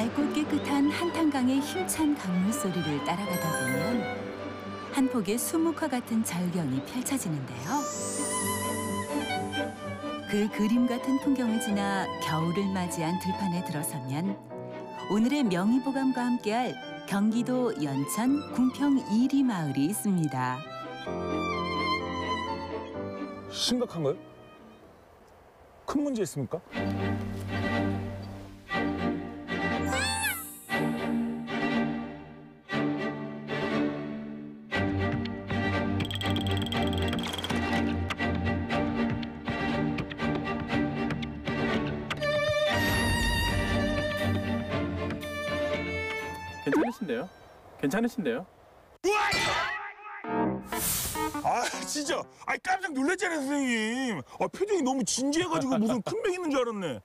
맑고 깨끗한 한탄강의 힘찬 강물 소리를 따라가다 보면 한 폭의 수묵화 같은 절경이 펼쳐지는데요. 그 그림 같은 풍경을 지나 겨울을 맞이한 들판에 들어서면 오늘의 명의보감과 함께할 경기도 연천 궁평 이리 마을이 있습니다. 심각한가요? 큰 문제 있습니까? 괜찮으신데요? 괜찮으신데요? 아 진짜 깜짝 놀랐잖아요 선생님. 표정이 너무 진지해가지고 무슨 큰 병 있는 줄 알았네.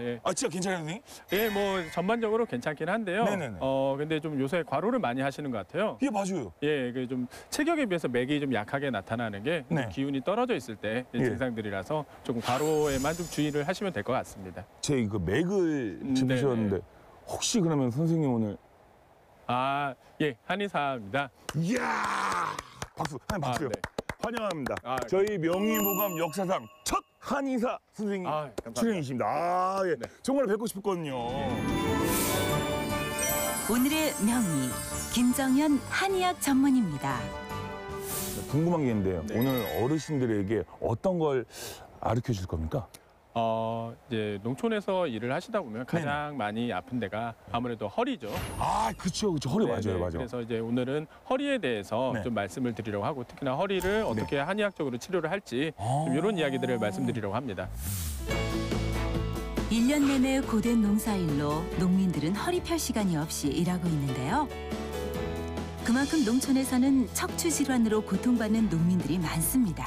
예. 진짜 괜찮아요 선생님? 예, 뭐 전반적으로 괜찮긴 한데요. 네네네. 근데 좀 요새 과로를 많이 하시는 것 같아요. 예 맞아요. 예, 그 좀 체격에 비해서 맥이 좀 약하게 나타나는 게 네. 기운이 떨어져 있을 때 예. 증상들이라서 조금 과로에만 좀 주의를 하시면 될 것 같습니다. 제 그 맥을 짚으셨는데 혹시 그러면 선생님 오늘 예, 한의사입니다. 이야 박수 선생님 박수요. 네. 환영합니다. 네. 저희 명의보감 역사상 첫 한의사 선생님 감사합니다. 출연이십니다. 예. 네. 정말 뵙고 싶었거든요. 오늘의 명의 김정현 한의학 전문입니다. 궁금한 게 있는데요. 네. 오늘 어르신들에게 어떤 걸 가르쳐 줄 겁니까? 이제 농촌에서 일을 하시다 보면 가장 많이 아픈 데가 아무래도 허리죠. 그쵸. 허리 네네. 맞아요. 그래서 이제 오늘은 허리에 대해서 네. 좀 말씀을 드리려고 하고 특히나 허리를 어떻게 한의학적으로 치료를 할지 좀 이런 이야기들을 말씀드리려고 합니다. 1년 내내 고된 농사일로 농민들은 허리 펼 시간이 없이 일하고 있는데요. 그만큼 농촌에서는 척추 질환으로 고통받는 농민들이 많습니다.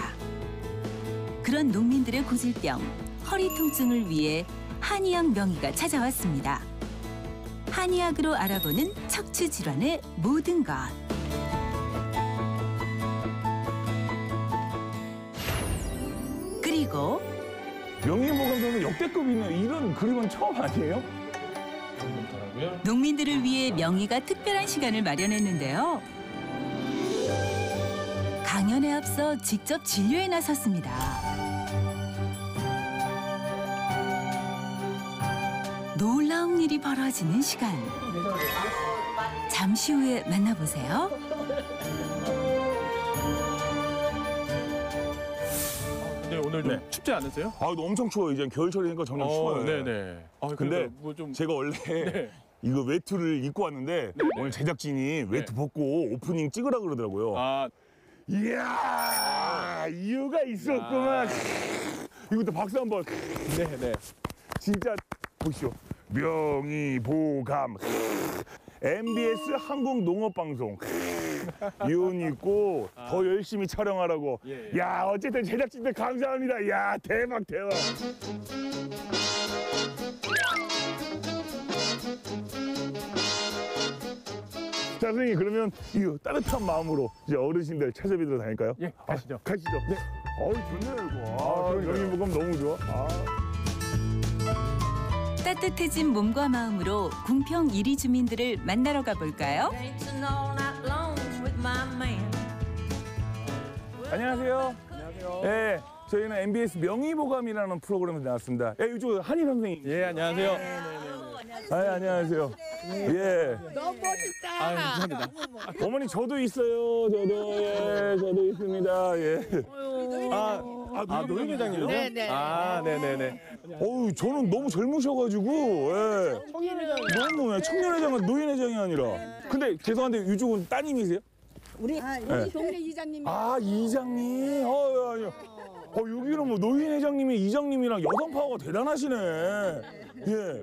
그런 농민들의 고질병, 허리 통증을 위해 한의학 명의가 찾아왔습니다. 한의학으로 알아보는 척추 질환의 모든 것. 그리고 명의보감 선생 역대급이네요. 이런 그림은 처음 아니에요? 농민들을 위해 명의가 특별한 시간을 마련했는데요. 강연에 앞서 직접 진료에 나섰습니다. 놀라운 일이 벌어지는 시간. 잠시 후에 만나보세요. 근데 오늘 좀 춥지 않으세요? 엄청 추워요. 이제 겨울철이니까 점점 추워요. 네네. 근데 뭐좀 제가 원래 이거 외투를 입고 왔는데 오늘 제작진이 외투 벗고 오프닝 찍으라 그러더라고요. 이야 이유가 있었구만. 이것도 박수 한번. 네네. 진짜 보시오. 명의보감 MBS 한국농업방송 이혼 있고 더 열심히 촬영하라고. 야 어쨌든 제작진들 감사합니다. 야 대박. 자 선생님 그러면 이 따뜻한 마음으로 이제 어르신들 찾아뵈러 다닐까요? 예, 가시죠. 가시죠. 네. 좋네요 이거. 명의보감 너무 좋아. 따뜻해진 몸과 마음으로 궁평 이리 주민들을 만나러 가볼까요? 안녕하세요. 네, 저희는 MBS 명의보감이라는 프로그램에 나왔습니다. 이쪽 한의 선생님. 예, 안녕하세요. 안녕하세요. 예. 너무 멋있다. 감사합니다. 어머니 저도 있어요. 저도 있습니다. 예. 노인 회장님이요? 네네. 네네네. 저는 너무 젊으셔가지고, 예. 너무 청년회장은 노인회장이 아니라. 근데 죄송한데 이쪽은 따님이세요? 우리 동네 이장님. 이장님. 아니요. 여기는 뭐 노인회장님이 이장님이랑 여성 파워가 대단하시네. 예.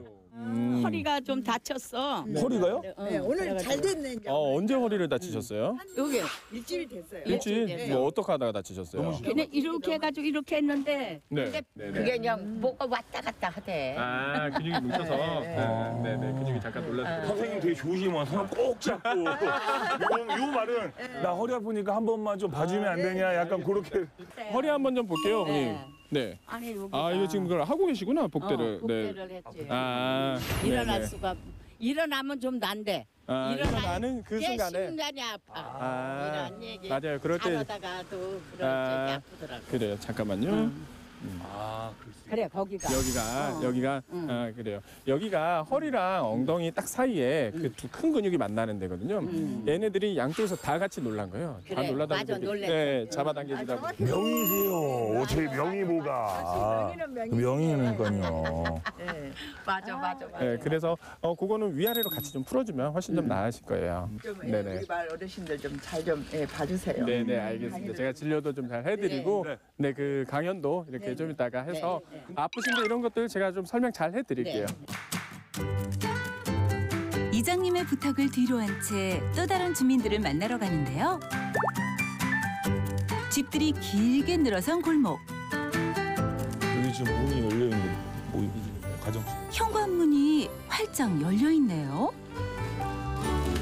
허리가 좀 다쳤어. 허리가요? 네, 오늘 잘 됐네. 이제. 언제 허리를 다치셨어요? 여기 일주일 됐어요. 일주일? 뭐 어떻게 하다가 다치셨어요? 걔네 이렇게 해가지고 이렇게 했는데 네. 그게 그냥 뭐가 왔다 갔다 하대. 근육이 뭉쳐서 네네 근육이 잠깐 놀랐어요. 선생님 되게 좋으시면 손을 꼭 잡고 요 말은 나 허리 아프니까 한 번만 좀 봐주면 안 되냐 약간 그렇게. 허리 한번 좀 볼게요, 어머님. 네. 아니 여기. 이거 지금 그걸 하고 계시구나, 복대를. 복대를 했지. 네. 일어날 네네. 수가 일어나면 좀 난데. 아, 일어나는 그 순간에. 순간이 아파. 아, 이런 얘기. 맞아요. 그럴 때 하다가도 그런 아, 적이 아프더라고. 그래요. 잠깐만요. 아, 그래 거기가. 여기가 아, 그래요. 여기가 허리랑 엉덩이 딱 사이에 그 두 큰 근육이 만나는 데거든요. 얘네들이 양쪽에서 다 같이 놀란 거예요. 다 그래, 놀라다 맞아, 보니까 놀랬어. 네, 잡아당겨지다 보니까. 명이세요. 어떻게 명이 뭐가? 명이니까요. 맞아. 네, 그래서 그거는 위아래로 같이 좀 풀어주면 훨씬 좀 나으실 거예요. 좀 네네. 우리 마을 어르신들 좀 잘 좀 봐주세요. 네네 알겠습니다. 제가 진료도 좀 잘 해드리고 네 그 강연도 이렇게 좀 이따가 해서 아프신데 이런 것들 제가 좀 설명 잘 해드릴게요. 이장님의 부탁을 뒤로한 채 또 다른 주민들을 만나러 가는데요. 집들이 길게 늘어선 골목. 여기 지금 문이 열려 있는데 뭐 가정 현관문이 활짝 열려 있네요.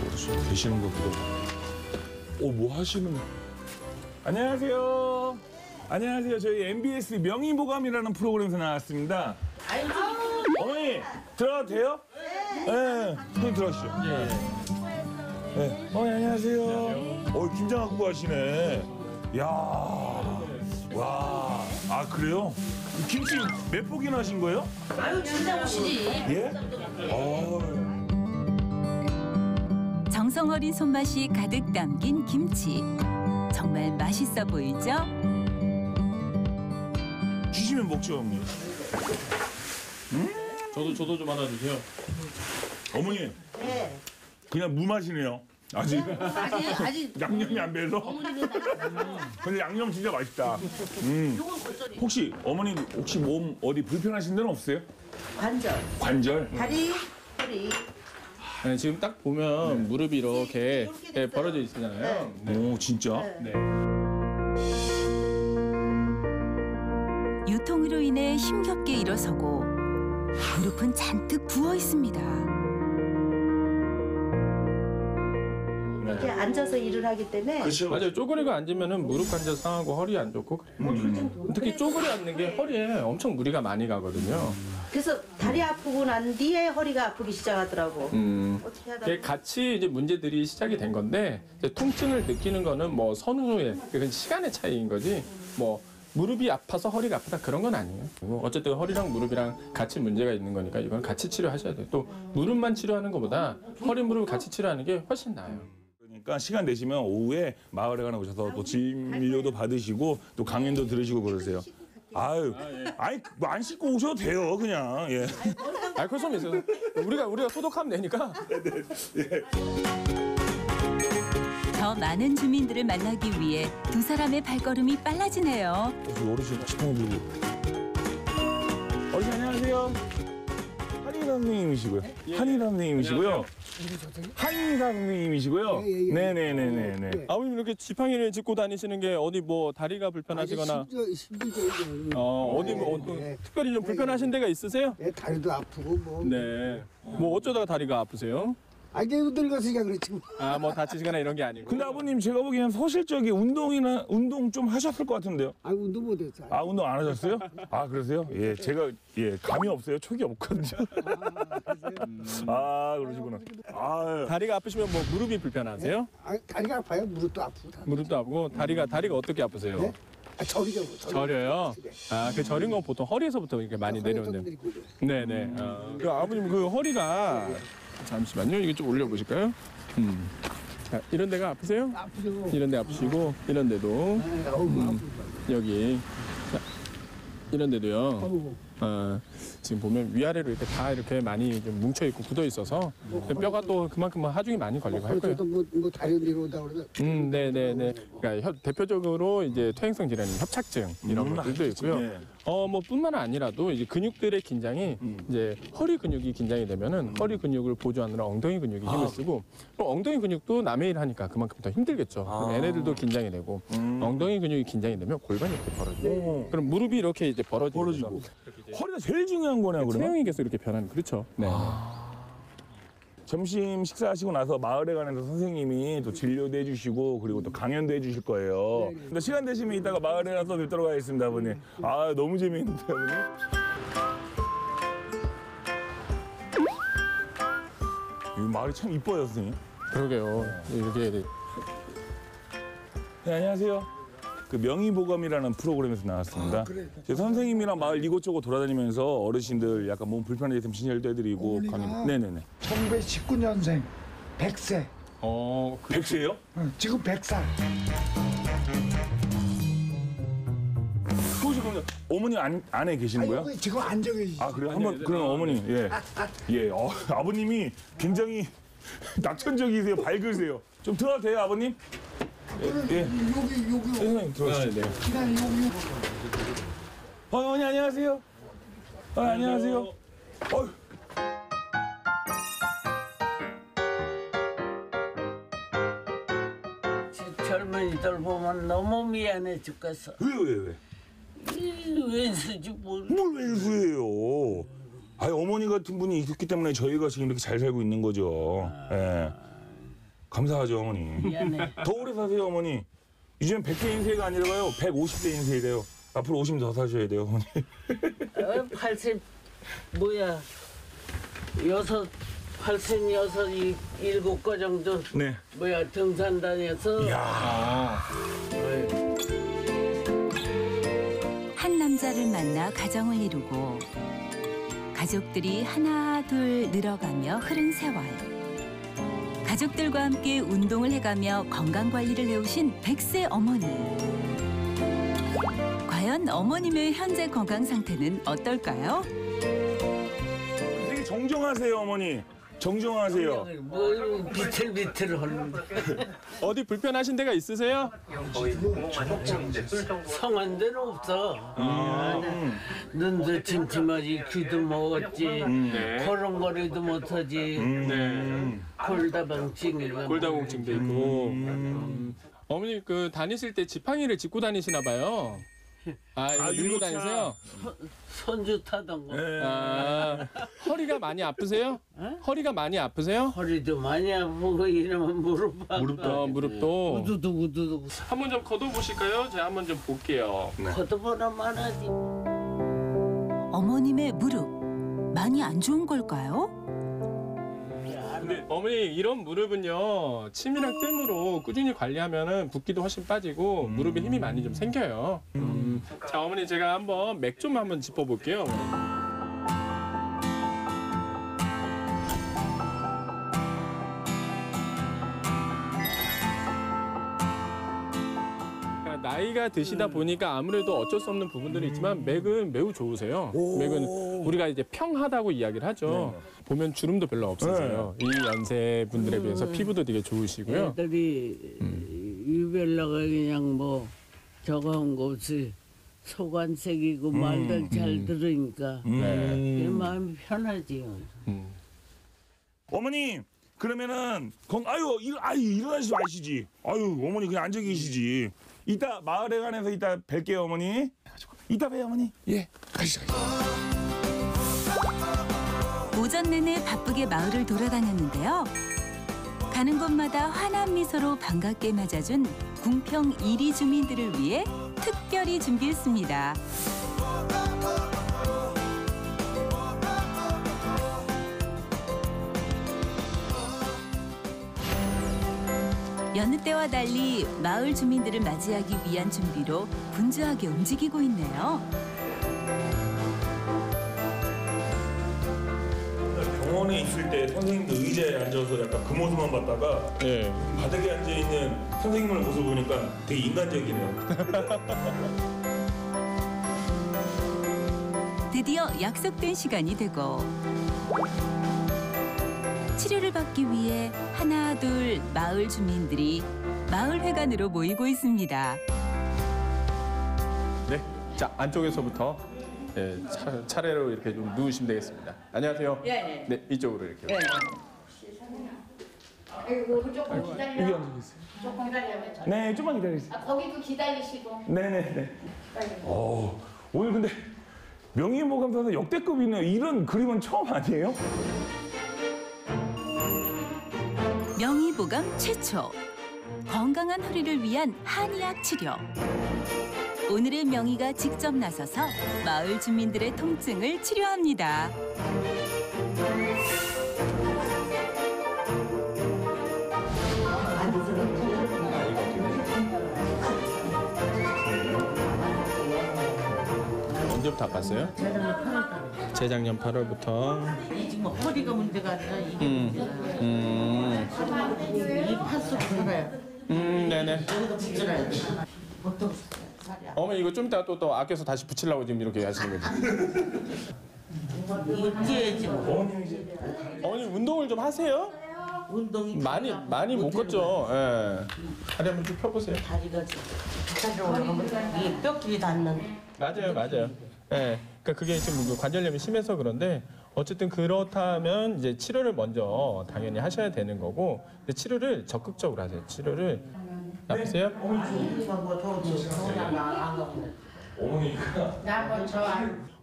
어르신 계시는 것 같기도 하고. 뭐 하시는? 안녕하세요. 안녕하세요. 저희 MBS 명의보감이라는 프로그램에서 나왔습니다. 어머니 들어가도 돼요? 네. 네. 들어가시죠. 네. 어머니 안녕하세요. 김장 갖고 가시네. 야, 와, 아 그래요? 김치 몇 포기나 하신 거예요? 아유 진짜 오시지. 예? 정성 어린 손맛이 가득 담긴 김치. 정말 맛있어 보이죠? 주시면 먹죠, 어머니. 저도 좀 하나 주세요. 어머니. 네. 그냥 무 맛이네요. 아직 아직 양념이 안 배서. 근데 양념 진짜 맛있다. 혹시 어머니 혹시 몸 어디 불편하신 데는 없어요? 관절, 관절? 다리, 허리. 네, 지금 딱 보면 무릎이 이렇게 벌어져 있잖아요. 네. 오 진짜? 네. 유통으로 인해 힘겹게 일어서고 무릎은 잔뜩 부어 있습니다. 이렇게 앉아서 일을 하기 때문에 그렇죠. 맞아요. 쪼그리고 앉으면은 무릎 관절 상하고 허리 안 좋고 그래요. 특히 쪼그려 앉는 게 허리에 엄청 무리가 많이 가거든요. 그래서 다리 아프고 난 뒤에 허리가 아프기 시작하더라고. 어떻게 하다 이게 같이 이제 문제들이 시작이 된 건데 이제 통증을 느끼는 거는 뭐 선후에 그건 시간의 차이인 거지 뭐 무릎이 아파서 허리가 아프다 그런 건 아니에요. 어쨌든 허리랑 무릎이랑 같이 문제가 있는 거니까 이건 같이 치료하셔야 돼요. 또 무릎만 치료하는 것보다 허리 무릎을 같이 치료하는 게 훨씬 나아요. 그러니까 시간 되시면 오후에 마을에 가나 오셔서 또 진료도 받으시고 또 강연도 들으시고 그러세요. 아유, 아니 뭐안 씻고 오셔도 돼요, 그냥. 예. 알코올솜이 있어요. 우리가 소독하면 되니까. 더 많은 주민들을 만나기 위해 두 사람의 발걸음이 빨라지네요. 어르신 지팡이 들고. 어르신 안녕하세요. 한의사 선생님이시고요. 한의사 선생님이시고요. 한의사 선생님이시고요. 네네네네. 아버님 이렇게 지팡이를 짚고 다니시는 게 어디 뭐 다리가 불편하시거나 힘들죠. 어디 뭐 특별히 좀 불편하신 데가 있으세요? 다리도 아프고 뭐. 네. 뭐 어쩌다가 다리가 아프세요? 이제 늙었으니까 그렇지. 아 뭐 다치시거나 이런 게 아니고. 근데 아버님 제가 보기엔 서실적인 운동 좀 하셨을 것 같은데요. 운동 못했어. 아 운동 안 하셨어요? 아 그러세요? 예 제가 감이 없어요. 촉이 없거든요. 아 그러시구나. 아 다리가 아프시면 뭐 무릎이 불편하세요? 다리가 아파요. 무릎도 아프고. 무릎도 아프고 다리가 어떻게 아프세요? 네? 저리죠. 저려요. 아 그 저린 건 보통 허리에서부터 이렇게 많이 내려오는데. 네네. 그 아버님 그 허리가 잠시만요. 이거 좀 올려보실까요? 자, 이런 데가 아프세요? 아프죠. 이런 데 아프시고 이런 데도 여기 자, 이런 데도요. 지금 보면 위아래로 이렇게 다 이렇게 많이 좀 뭉쳐 있고 굳어 있어서 뼈가 또 그만큼 하중이 많이 걸리고 할 거예요. 뭐 다리 내려오다 그러서. 네네네. 그러니까 대표적으로 이제 퇴행성 질환인 협착증 이런 것들도 있고요. 네. 뭐 뿐만 아니라도 이제 근육들의 긴장이 이제 허리 근육이 긴장이 되면은 허리 근육을 보조하느라 엉덩이 근육이 힘을 쓰고 그럼 엉덩이 근육도 남의 일 하니까 그만큼 더 힘들겠죠. 그럼 얘네들도 긴장이 되고 엉덩이 근육이 긴장이 되면 골반이 이렇게 벌어지고 그럼 무릎이 이렇게 이제 벌어지고 허리가 제일 중요한 거네요, 그러면. 체형이 계속 이렇게 변하는 그렇죠. 네. 점심 식사하시고 나서 마을에 관해서 선생님이 또 진료도 해주시고 그리고 또 강연도 해주실 거예요. 근데 시간 되시면 이따가 마을에 가서 뵙도록 하겠습니다, 아버님. 아 너무 재미있는데, 아버님. 이 마을이 참 이뻐요, 선생님. 그러게요. 이게 네, 안녕하세요. 그 명의보감이라는 프로그램에서 나왔습니다. 제 선생님이랑 마을 이곳저곳 돌아다니면서 어르신들 약간 몸 불편할 때 있으면 진열도 해드리고 어머니가? 네네네. 1919년생 100세. 100세요? 지금 100살. 혹시 그럼 어머니 안에 계시는 거예요? 아이고, 지금 앉아 계시지. 아 그래요? 한번 그럼 어머니 예 아버님이 굉장히 낙천적이세요, 밝으세요. 좀 들어도 돼요, 아버님? 예. 여기. 선생님 들어오시죠. 그냥 여기. 어머니 안녕하세요. 안녕하세요. 어휴. 젊은이들 보면 너무 미안해 죽겠어. 왜? 왼수지 뭘. 뭘 왼수예요? 아니 어머니 같은 분이 있었기 때문에 저희가 지금 이렇게 잘 살고 있는 거죠. 예. 감사하죠, 어머니. 미안해. 더 오래 사세요, 어머니. 이제는 100세 인세가 아니라요. 150세 인세이래요. 앞으로 50년 더 사셔야 돼요, 어머니. 80 뭐야 86 일곱 거 정도 네. 뭐야 등산 다녀서 한 남자를 만나 가정을 이루고 가족들이 하나 둘 늘어가며 흐른 세월. 가족들과 함께 운동을 해가며 건강관리를 해오신 100세 어머니. 과연 어머님의 현재 건강 상태는 어떨까요? 되게 정정하세요, 어머니. 정정하세요. 뭘 비틀비틀 하는데 어디 불편하신 데가 있으세요? 성한 데는 없어. 눈도 침침하지 귀도 먹었지 걸음걸이도 못하지 골다공증이가 골다공증도 있고. 어머니 그 다니실 때 지팡이를 짚고 다니시나 봐요. 이거 들고 유모차. 다니세요? 손주 타던 거. 허리가 많이 아프세요? 허리가 많이 아프세요? 허리도 많이 아프고 이러면 무릎 아파. 무릎도. 우두둑 한번 좀 걷어보실까요? 제가 한번 좀 볼게요. 걷어보나만 하지. 어머님의 무릎 많이 안 좋은 걸까요? 근데 어머니 이런 무릎은요 침이랑 뜸으로 꾸준히 관리하면은 붓기도 훨씬 빠지고 무릎에 힘이 많이 좀 생겨요. 자 어머니 제가 한번 맥 좀 한번 짚어볼게요. 나이가 드시다 보니까 아무래도 어쩔 수 없는 부분들이 있지만 맥은 매우 좋으세요. 맥은 우리가 이제 평하다고 이야기를 하죠. 보면 주름도 별로 없으세요. 이 연세 분들에 비해서 피부도 되게 좋으시고요. 애들이 유별나가 그냥 뭐 저거 한 거 없이 소관색이고 말들 잘 들으니까 마음이 편하지요. 어머니 그러면은 일어나시지 마시지. 어머니 그냥 앉아 계시지. 이따 마을에 관해서 이따 뵐게요, 어머니. 이따 봬요, 어머니. 예, 가시죠. 오전 내내 바쁘게 마을을 돌아다녔는데요. 가는 곳마다 환한 미소로 반갑게 맞아준 궁평 1위 주민들을 위해 특별히 준비했습니다. 여느 때와 달리 마을 주민들을 맞이하기 위한 준비로 분주하게 움직이고 있네요. 병원에 있을 때 선생님도 의자에 앉아서 약간 그 모습만 봤다가 바닥에 앉아있는 선생님의 모습을 보니까 되게 인간적이네요. 드디어 약속된 시간이 되고 치료를 받기 위해 하나 둘 마을 주민들이 마을회관으로 모이고 있습니다. 네, 자 안쪽에서부터 차례로 이렇게 좀 누우시면 되겠습니다. 안녕하세요. 예. 네, 이쪽으로 이렇게. 예. 아이고 조금 기다려. 여기 앉아 계세요. 조금 기다려요. 네, 좀만 기다리세요. 거기도 기다리시고. 네네네. 오늘 근데 명의보감사에서 역대급이네요. 이런 그림은 처음 아니에요? 명의보감 최초 건강한 허리를 위한 한의학 치료. 오늘의 명의가 직접 나서서 마을 주민들의 통증을 치료합니다. 언제부터 아팠어요? 재작년 8월부터. 지금 허리가 문제가 아니라 이게 문제가. 이 파스로 살아요. 네네. 여기도 붙여놔야 돼. 보통 살이야. 어머니 이거 좀 이따 또 아껴서 다시 붙이려고 지금 이렇게 하시는 거지. 이거 뛰어야지 뭐. 어머니 운동을 좀 하세요? 운동이 많이 못 걷죠. 예. 다리 한번 쭉 펴보세요. 다리가 부탁으로 올라가면 이게 뼈끼리 닿는. 맞아요. 예. 그러니까 그게 지금 그 관절염이 심해서 그런데 어쨌든 그렇다면 이제 치료를 먼저 당연히 하셔야 되는 거고 근데 치료를 적극적으로 하세요. 치료를 아프세요?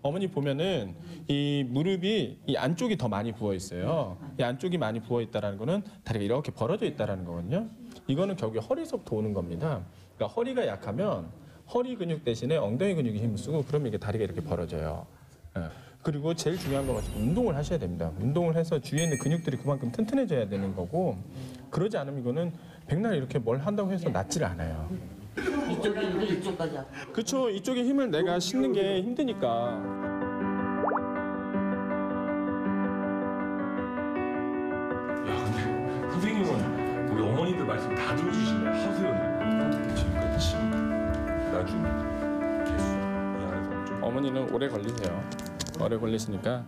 어머니 보면은 이 무릎이 이 안쪽이 더 많이 부어 있어요. 이 안쪽이 많이 부어 있다라는 거는 다리가 이렇게 벌어져 있다라는 거거든요. 이거는 결국에 허리서부터 오는 겁니다. 그러니까 허리가 약하면 허리 근육 대신에 엉덩이 근육이 힘을 쓰고 그러면 이게 다리가 이렇게 벌어져요. 예. 그리고 제일 중요한 건 운동을 하셔야 됩니다. 운동을 해서 주위에 있는 근육들이 그만큼 튼튼해져야 되는 거고 그러지 않으면 이거는 백날 이렇게 뭘 한다고 해서 낫지를 않아요. 이쪽이 이쪽까지. 그렇죠. 이쪽에 힘을 내가 싣는 게 힘드니까. 야 근데 선생님은 우리 어머니들 말씀 다 들어주시네. 하세요. 지금까지 나중에 개수 이 안에서 엄청. 어머니는 오래 걸리세요. 오래 걸리시니까.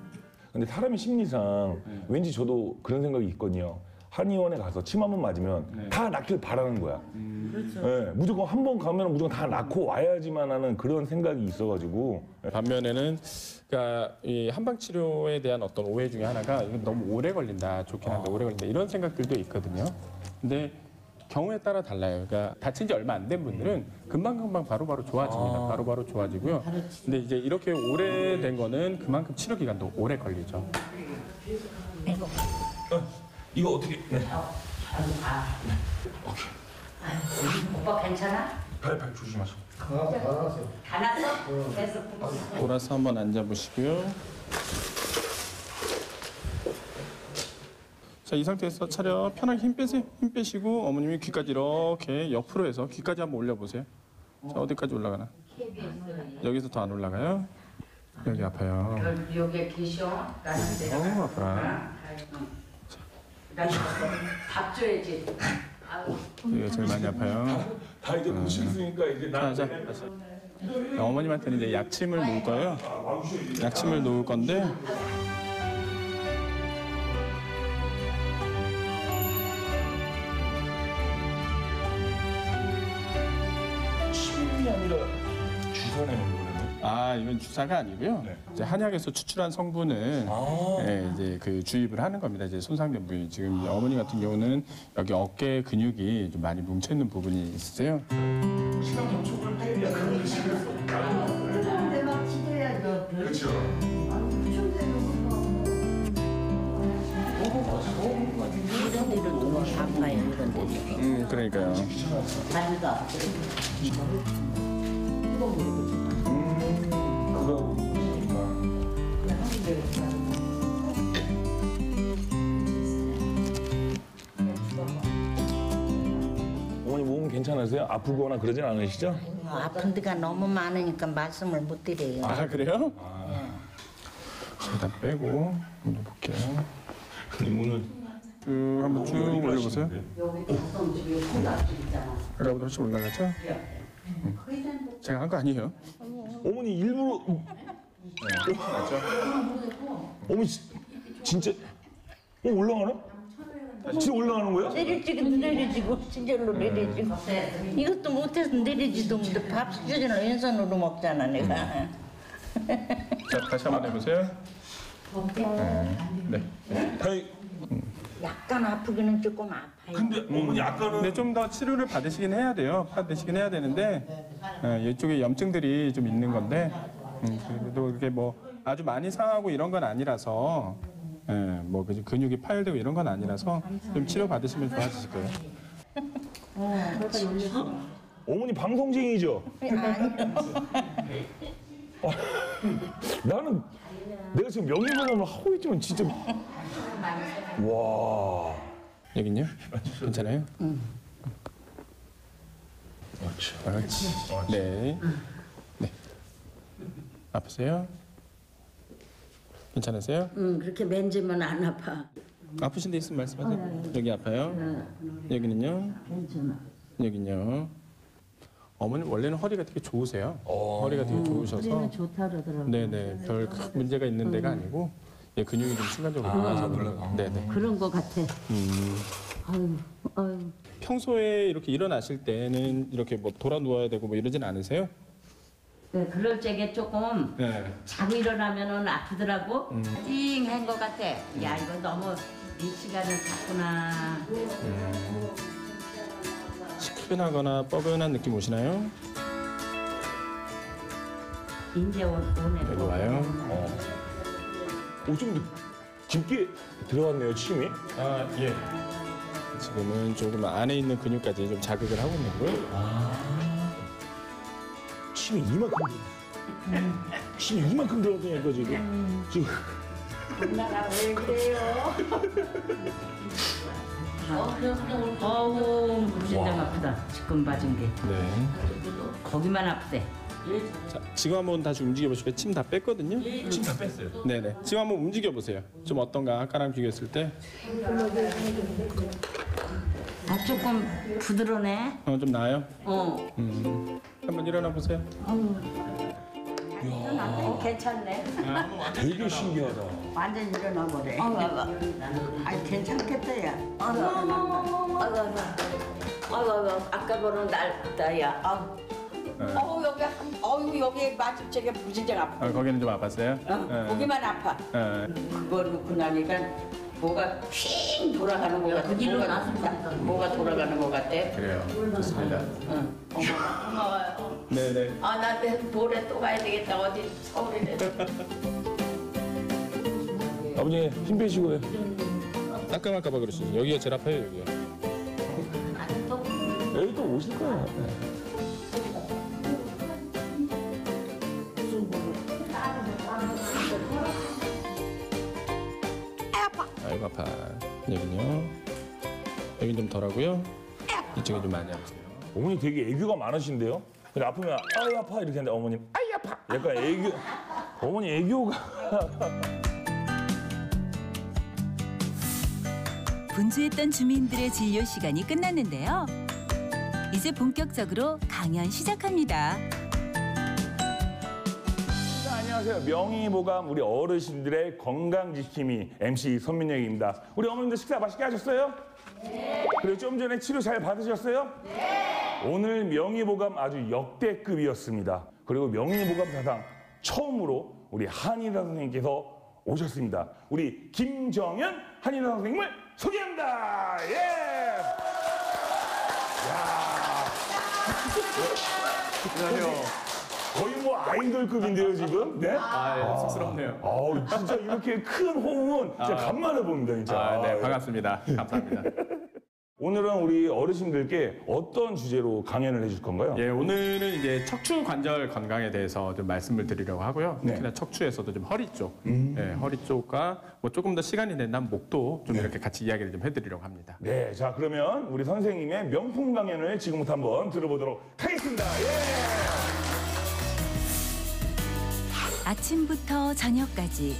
근데 사람의 심리상 왠지 저도 그런 생각이 있거든요. 한의원에 가서 침 한 번 맞으면 다 낫길 바라는 거야. 네, 무조건 한 번 가면 무조건 다 낫고 와야지만 하는 그런 생각이 있어가지고. 반면에는 그러니까 이 한방 치료에 대한 어떤 오해 중에 하나가 이건 너무 오래 걸린다, 좋긴 한데 오래 걸린다 이런 생각들도 있거든요. 근데 경우에 따라 달라요. 그러니까 다친 지 얼마 안 된 분들은 금방금방 바로바로 좋아집니다. 바로바로 좋아지고요. 근데 이제 이렇게 오래된 거는 그만큼 치료 기간도 오래 걸리죠. 이거 어떻게? 네. 오빠 괜찮아? 팔 조심하세요. 다 났어? 됐어. 돌아서 한번 앉아보시고요. 자, 이 상태에서 차려 편하게 힘 빼세요. 힘 빼시고 어머님이 귀까지 이렇게 옆으로 해서 귀까지 한번 올려보세요. 자, 어디까지 올라가나? 여기서 더 안 올라가요? 여기 아파요. 여기에 계셔. 나는 내가. 어우, 아파라. 밥 줘야지. 여기가 제일 많이 아파요. 다 이제 보셨으니까 이제 나. 자. 어머님한테는 이제 약침을 놓을 거예요. 약침을 놓을 건데 침이 아니라 주사 내는 거네요. 아 이건 주사가 아니고요. 네. 이제 한약에서 추출한 성분을 예, 이제 그 주입을 하는 겁니다. 이제 손상된 부위. 지금 이제 어머니 같은 경우는 여기 어깨 근육이 좀 많이 뭉쳐 있는 부분이 있으세요. 그렇죠. 이런 데도 너무 아파요. 이런 데도. 그러니까요. 다리가. 어머니 몸은 괜찮으세요? 아프거나 그러진 않으시죠? 아픈 데가 너무 많으니까 말씀을 못 드려요. 아 그래요? 자, 일단 빼고 한번 볼게요. 오늘 쭉 한번 쭉 올려보세요. 여러분 훨씬 올라가죠? 제가 한 거 아니에요? 어머니 일부러 어머니 진짜 올라가나? 진짜 올라가는 거야? 내려지고 내려지고 진짜로 내려지고 이것도 못해서 내려지도 못해. 밥 수저는 왼손으로 먹잖아 내가. 자 다시 한번 해보세요. 네. 아니, 약간 아프기는 조금 아파요. 근데 어머니 아까는 근데 좀 더 치료를 받으시긴 해야 돼요. 받으시긴 해야 되는데 이쪽에 염증들이 좀 있는 건데 그래도 그렇게 뭐 아주 많이 상하고 이런 건 아니라서 뭐 근육이 파열되고 이런 건 아니라서 좀 치료 받으시면 좋아지실 거예요. 어머니 방송쟁이죠? 나는 내가 지금 명예훼손을 하고 있지만 진짜 와. 여긴요? 괜찮아요? 그렇지. 네. 네. 아프세요? 괜찮으세요? 응, 그렇게 만지면 안 아파. 아프신 데 있으면 말씀하세요. 여기 아파요? 여기는요? 괜찮아. 여기는요? 어머니 원래는 허리가 되게 좋으세요. 허리가 되게 좋으셔서 우리는 좋다 그러더라고. 네네 별 큰 문제가 있는 데가 아니고 예, 근육이 좀 순간적으로 올라서 네네. 그런 거 같아. 아유, 아유. 평소에 이렇게 일어나실 때는 이렇게 뭐 돌아 누워야 되고 뭐 이러진 않으세요? 네, 그럴 적에 조금 네. 자고 일어나면은 아프더라고. 띵한 거 같아. 야, 이거 너무 이 시간을 잤구나. 시큰하거나 뻐근한 느낌 오시나요? 이제 오네. 여기 와요. 좀 깊게 들어갔네요, 침이. 아 예. 지금은 조금 안에 있는 근육까지 좀 자극을 하고 있는 거고요. 침이 이만큼 들어. 침이 이만큼 들어갔다니까 지금. 엄마가 왜 그래요? 어우, 무진장 아프다. 지금 맞은 게. 네. 거기만 아프대. 자, 지금 한번 다시 움직여 보실까요? 침 다 뺐거든요. 침 다 뺐어요. 네네. 지금 한번 움직여 보세요. 좀 어떤가? 아까랑 비교했을 때. 아, 조금 부드러네. 좀 나아요? 한번 일어나 보세요. 괜찮네. 되게 신기하다. 완전 일어나 버려. 아, 괜찮겠다, 야. 아이고, 아까 보는 날다야. 여기 맞을 적에 무진장 아파. 거기는 좀 아팠어요? 거기만 아파. 그거 놓고 나니까 뭐가 휙 돌아가는 거 같아. 뭐가 돌아가는 거 같아. 그래요. 좋습니다. 고마워요. 네네. 아, 나 모레 또 가야 되겠다. 어디 서울에. 아버지 힘 빼시고요. 따끔할까봐 그러시죠. 여기가 제일 아파요, 여기가. 여기 또 오실 거야. 아이고 아파. 여기는요. 여긴 좀 덜하고요. 이쪽이 좀 많이 아프세요. 어머니 되게 애교가 많으신데요? 근데 아프면 아이 아파 이렇게 하는데 어머님 아이 아파. 약간 애교. 어머니 애교가. 분주했던 주민들의 진료 시간이 끝났는데요. 이제 본격적으로 강연 시작합니다. 안녕하세요. 명의보감 우리 어르신들의 건강지킴이 MC 선민영입니다. 우리 어머님들 식사 맛있게 하셨어요? 네. 그리고 좀 전에 치료 잘 받으셨어요? 네. 오늘 명의보감 아주 역대급이었습니다. 그리고 명의보감 사상 처음으로 우리 한의사 선생님께서 오셨습니다. 우리 김정현 한의사 선생님을 소개합니다. 예. 안녕하세요. 거의 뭐 아이돌급인데요 지금? 네? 쑥스럽네요. 아우 진짜 이렇게 큰 호응은 진짜 간만에 봅니다 진짜. 네, 반갑습니다. 감사합니다. 오늘은 우리 어르신들께 어떤 주제로 강연을 해줄 건가요? 예, 오늘은 이제 척추 관절 건강에 대해서 좀 말씀을 드리려고 하고요. 네. 특히나 척추에서도 좀 허리 쪽, 예, 허리 쪽과 뭐 조금 더 시간이 된다면 목도 좀 이렇게 같이 이야기를 좀 해드리려고 합니다. 네, 자 그러면 우리 선생님의 명품 강연을 지금부터 한번 들어보도록 하겠습니다. 예! 아침부터 저녁까지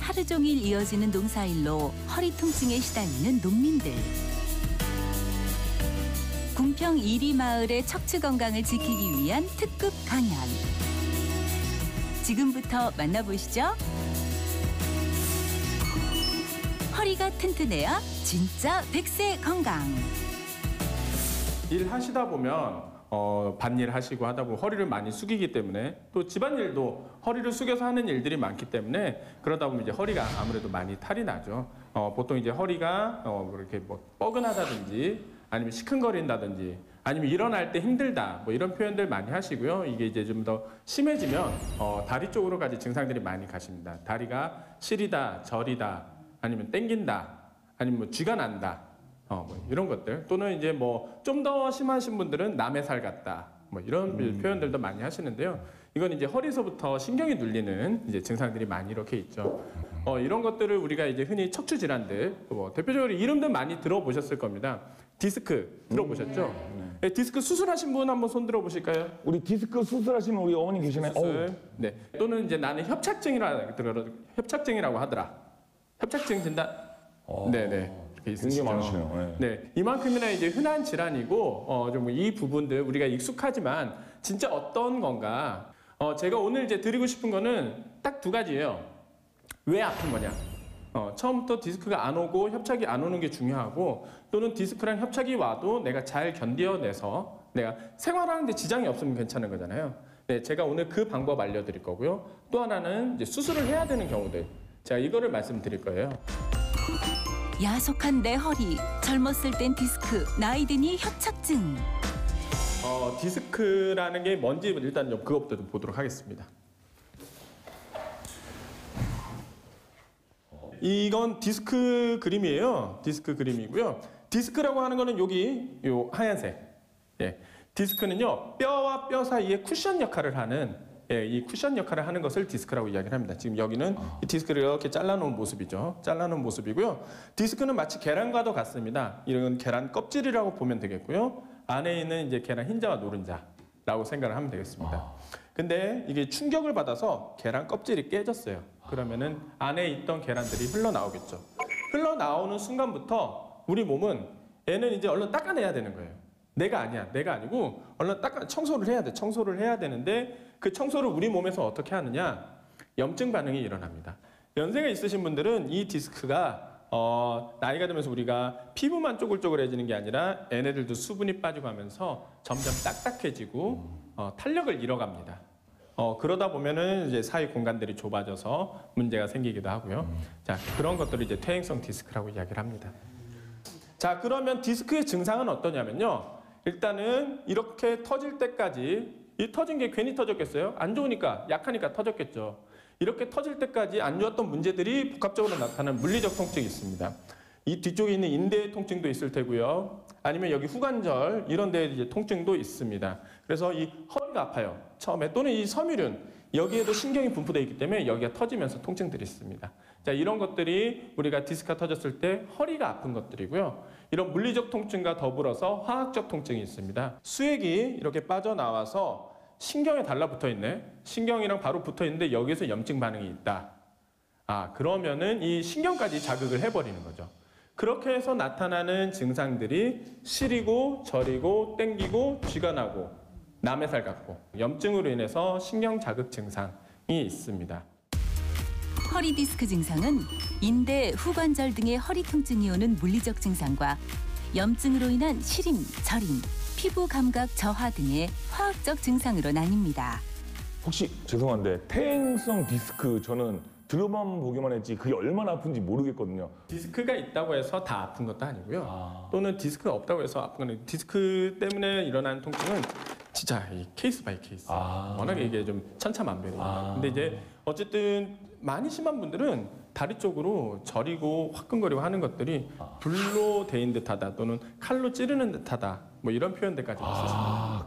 하루 종일 이어지는 농사일로 허리 통증에 시달리는 농민들. 궁평 이리 마을의 척추 건강을 지키기 위한 특급 강연. 지금부터 만나보시죠. 허리가 튼튼해야 진짜 100세 건강. 일하시다 보면 밭일 하시고 하다 보면 허리를 많이 숙이기 때문에 또 집안일도 허리를 숙여서 하는 일들이 많기 때문에 그러다 보면 이제 허리가 아무래도 많이 탈이 나죠. 보통 이제 허리가 이렇게 뭐 뻐근하다든지 아니면 시큰거린다든지 아니면 일어날 때 힘들다 뭐 이런 표현들 많이 하시고요. 이게 이제 좀 더 심해지면 다리 쪽으로까지 증상들이 많이 가십니다. 다리가 시리다, 저리다, 아니면 땡긴다, 아니면 뭐 쥐가 난다. 뭐 이런 것들 또는 이제 뭐 좀 더 심하신 분들은 남의 살 같다 뭐 이런 표현들도 많이 하시는데요. 이건 이제 허리서부터 신경이 눌리는 이제 증상들이 많이 이렇게 있죠. 이런 것들을 우리가 이제 흔히 척추 질환들, 뭐 대표적으로 이름들 많이 들어보셨을 겁니다. 디스크 들어보셨죠? 네, 디스크 수술하신 분 한번 손 들어보실까요? 우리 디스크 수술하시는 우리 어머니 계시나요? 수술. 네. 또는 이제 나는 협착증이라고 하더라. 협착증 진단. 네네. 이렇게 있으시죠. 굉장히 많으시네요. 네. 이만큼이나 이제 흔한 질환이고, 좀 이 부분들 우리가 익숙하지만 진짜 어떤 건가? 제가 오늘 이제 드리고 싶은 거는 딱 두 가지예요. 왜 아픈 거냐? 처음부터 디스크가 안 오고 협착이 안 오는 게 중요하고, 또는 디스크랑 협착이 와도 내가 잘 견뎌내서 내가 생활하는데 지장이 없으면 괜찮은 거잖아요. 네, 제가 오늘 그 방법 알려드릴 거고요. 또 하나는 이제 수술을 해야 되는 경우들. 제가 이거를 말씀드릴 거예요. 야속한 내 허리, 젊었을 땐 디스크, 나이 드니 협착증. 디스크라는 게 뭔지 일단 그것부터 좀 보도록 하겠습니다. 이건 디스크 그림이에요. 디스크 그림이고요. 디스크라고 하는 거는 여기 요 하얀색. 예. 디스크는요, 뼈와 뼈 사이에 쿠션 역할을 하는, 이 쿠션 역할을 하는 것을 디스크라고 이야기를 합니다. 지금 여기는 이 디스크를 이렇게 잘라놓은 모습이죠. 잘라놓은 모습이고요. 디스크는 마치 계란과도 같습니다. 이런 계란 껍질이라고 보면 되겠고요. 안에 있는 이제 계란 흰자와 노른자라고 생각을 하면 되겠습니다. 근데 이게 충격을 받아서 계란 껍질이 깨졌어요. 그러면은 안에 있던 계란들이 흘러나오겠죠. 흘러나오는 순간부터 우리 몸은 얘는 이제 얼른 닦아내야 되는 거예요. 내가 아니야. 내가 아니고 얼른 청소를 해야 돼. 청소를 해야 되는데 그 청소를 우리 몸에서 어떻게 하느냐? 염증 반응이 일어납니다. 연세가 있으신 분들은 이 디스크가 나이가 들면서 우리가 피부만 쪼글쪼글해지는 게 아니라 얘네들도 수분이 빠지고 하면서 점점 딱딱해지고 탄력을 잃어갑니다. 그러다 보면은 이제 사이 공간들이 좁아져서 문제가 생기기도 하고요. 자, 그런 것들을 이제 퇴행성 디스크라고 이야기를 합니다. 자, 그러면 디스크의 증상은 어떠냐면요. 일단은 이렇게 터질 때까지, 이 터진 게 괜히 터졌겠어요? 안 좋으니까, 약하니까 터졌겠죠. 이렇게 터질 때까지 안 좋았던 문제들이 복합적으로 나타나는 물리적 통증이 있습니다. 이 뒤쪽에 있는 인대의 통증도 있을 테고요. 아니면 여기 후관절 이런 데 이제 통증도 있습니다. 그래서 이 허리가 아파요. 처음에. 또는 이 섬유륜 여기에도 신경이 분포되어 있기 때문에 여기가 터지면서 통증들이 있습니다. 자, 이런 것들이 우리가 디스크가 터졌을 때 허리가 아픈 것들이고요. 이런 물리적 통증과 더불어서 화학적 통증이 있습니다. 수액이 이렇게 빠져나와서 신경에 달라붙어 있네. 신경이랑 바로 붙어 있는데 여기서 염증 반응이 있다. 그러면은 이 신경까지 자극을 해버리는 거죠. 그렇게 해서 나타나는 증상들이 시리고 저리고 땡기고 쥐가 나고 남의 살 같고 염증으로 인해서 신경 자극 증상이 있습니다. 허리 디스크 증상은 인대, 후관절 등의 허리 통증이 오는 물리적 증상과 염증으로 인한 시림, 저림, 피부 감각 저하 등의 화학적 증상으로 나뉩니다. 혹시 죄송한데 퇴행성 디스크 저는 들어만 보기만 했지 그게 얼마나 아픈지 모르겠거든요. 디스크가 있다고 해서 다 아픈 것도 아니고요. 또는 디스크가 없다고 해서 아픈 건 디스크 때문에 일어나는 통증은 진짜 이 케이스 바이 케이스. 워낙에 이게 좀 천차만별이에요. 근데 이제 어쨌든 많이 심한 분들은 다리 쪽으로 저리고 화끈거리고 하는 것들이 불로 데인 듯하다 또는 칼로 찌르는 듯하다 뭐 이런 표현들까지 있습니다.